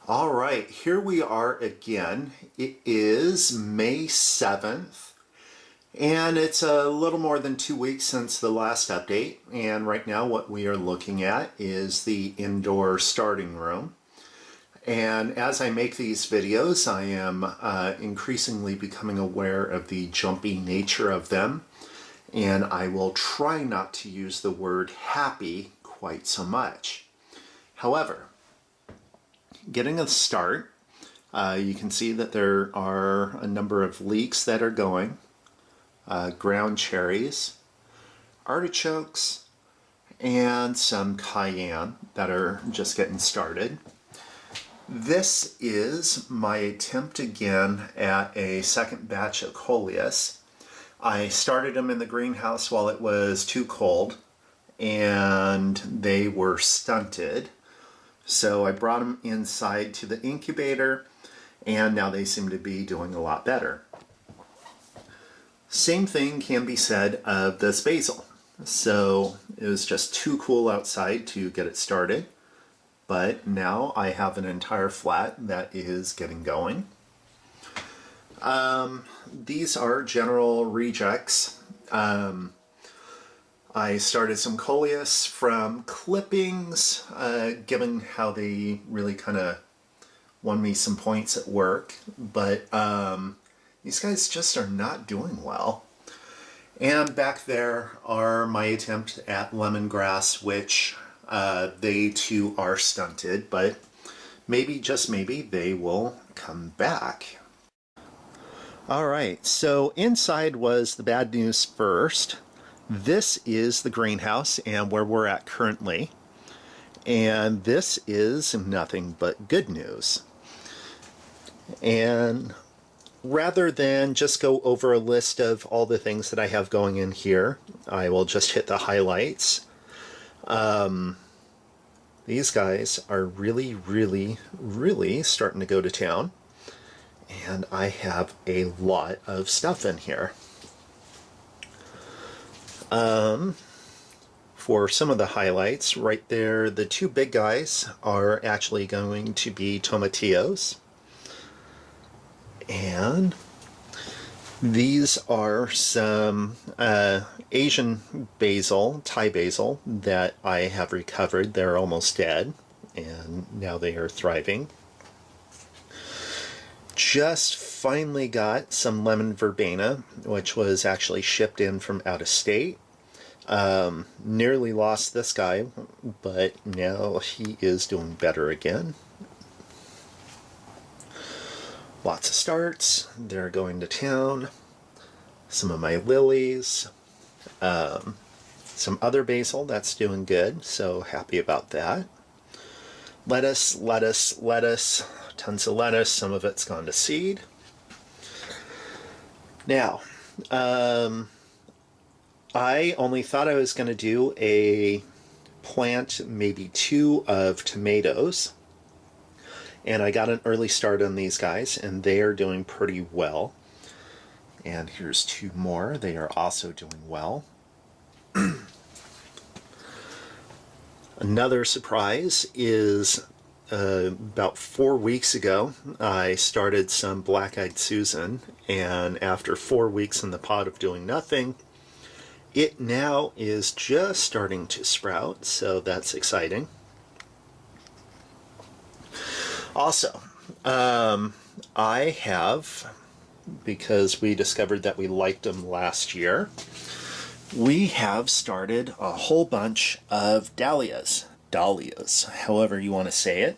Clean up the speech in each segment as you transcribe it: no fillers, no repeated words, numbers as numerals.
All right, here we are again. It is May 7th, and it's a little more than 2 weeks since the last update. And right now what we are looking at is the indoor starting room. And as I make these videos, I am increasingly becoming aware of the jumpy nature of them. And I will try not to use the word happy quite so much. However, getting a start, you can see that there are a number of leeks that are going, ground cherries, artichokes, and some cayenne that are just getting started. This is my attempt again at a second batch of coleus. I started them in the greenhouse while it was too cold and they were stunted. So I brought them inside to the incubator and now they seem to be doing a lot better. Same thing can be said of this basil. So it was just too cool outside to get it started, but now I have an entire flat that is getting going. These are general rejects. I started some coleus from clippings, given how they really kind of won me some points at work, but these guys just are not doing well. And back there are my attempt at lemongrass, which they too are stunted, but maybe, just maybe, they will come back. All right, so inside was the bad news first. This is the greenhouse and where we're at currently. And this is nothing but good news. And rather than just go over a list of all the things that I have going in here, I will just hit the highlights. These guys are really, really, really starting to go to town. And I have a lot of stuff in here. For some of the highlights, right there, the two big guys are actually going to be tomatillos. And these are some Asian basil, Thai basil, that I have recovered. They're almost dead, and now they are thriving. Just finally got some lemon verbena, which was actually shipped in from out of state. Nearly lost this guy, but now he is doing better again. Lots of starts. They're going to town. Some of my lilies. Some other basil that's doing good, so happy about that. Lettuce, lettuce, lettuce. Tons of lettuce. Some of it's gone to seed. Now, I only thought I was going to do a plant, maybe two, of tomatoes. And I got an early start on these guys, and they are doing pretty well. And here's two more. They are also doing well. Another surprise is about 4 weeks ago, I started some Black-Eyed Susan, and after 4 weeks in the pot of doing nothing, it now is just starting to sprout, so that's exciting. Also, I have, because we discovered that we liked them last year, we have started a whole bunch of dahlias, however you want to say it.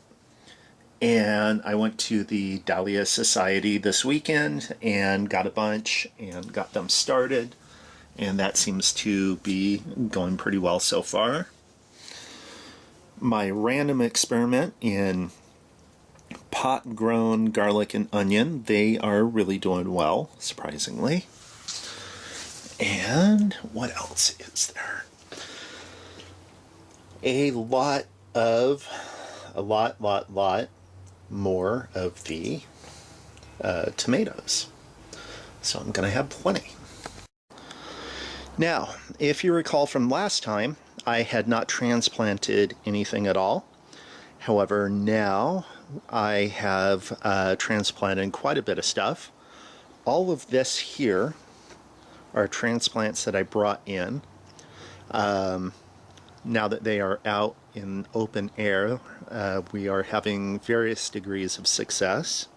And I went to the Dahlia Society this weekend and got a bunch and got them started. And that seems to be going pretty well so far. My random experiment in pot-grown garlic and onion, they are really doing well, surprisingly. And what else is there? A lot more of the tomatoes. So I'm going to have plenty. Now, if you recall from last time, I had not transplanted anything at all. However, now I have transplanted quite a bit of stuff. All of this here are transplants that I brought in. Now that they are out in open air, we are having various degrees of success.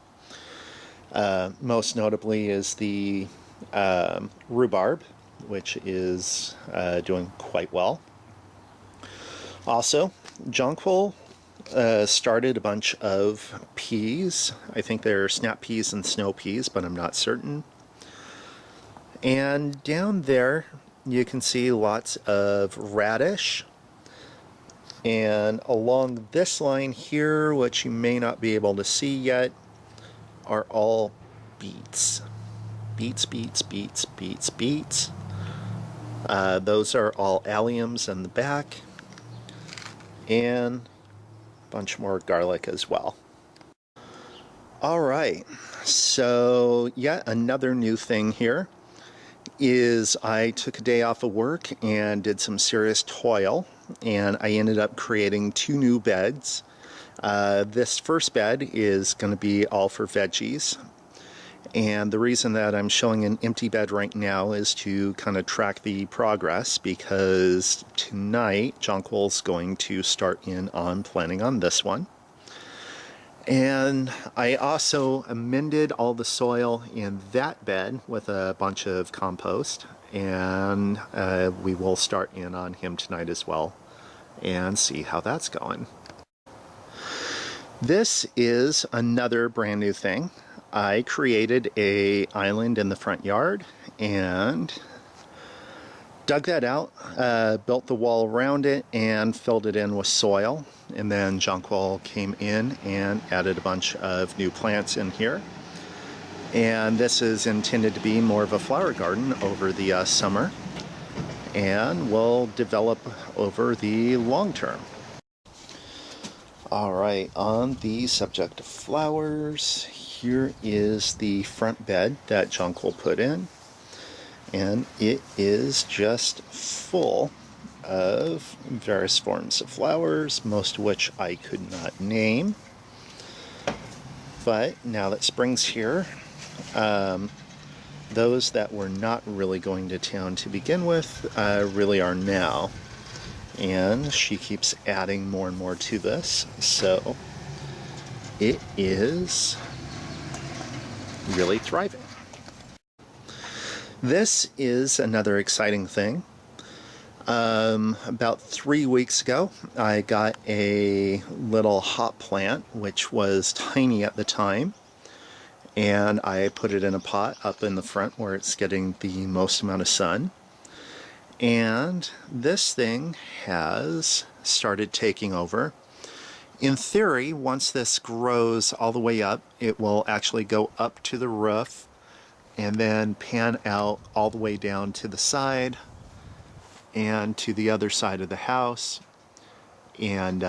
Most notably is the rhubarb, which is doing quite well. Also, jonquil started a bunch of peas. I think they're snap peas and snow peas, but I'm not certain. And down there you can see lots of radish. And along this line here, which you may not be able to see yet, are all beets. Beets, beets, beets, beets, beets. Those are all alliums in the back. And a bunch more garlic as well. Alright, so yet another new thing here is I took a day off of work and did some serious toil, and I ended up creating 2 new beds. This first bed is going to be all for veggies, and the reason that I'm showing an empty bed right now is to kind of track the progress, because tonight Jonquil's going to start in on planting on this one. And I also amended all the soil in that bed with a bunch of compost, and we will start in on him tonight as well and see how that's going. This is another brand new thing. I created an island in the front yard and dug that out, built the wall around it, and filled it in with soil. And then Jonquil came in and added a bunch of new plants in here. And this is intended to be more of a flower garden over the summer, and will develop over the long term. Alright, on the subject of flowers, here is the front bed that Jonquil put in. And it is just full of various forms of flowers, most of which I could not name. But now that spring's here, those that were not really going to town to begin with really are now. And she keeps adding more and more to this, so it is really thriving. This is another exciting thing. About 3 weeks ago, I got a little hop plant, which was tiny at the time, and I put it in a pot up in the front where it's getting the most amount of sun. And this thing has started taking over. In theory, once this grows all the way up, it will actually go up to the roof and then pan out all the way down to the side and to the other side of the house, and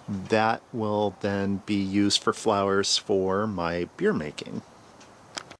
that will then be used for flowers for my beer making.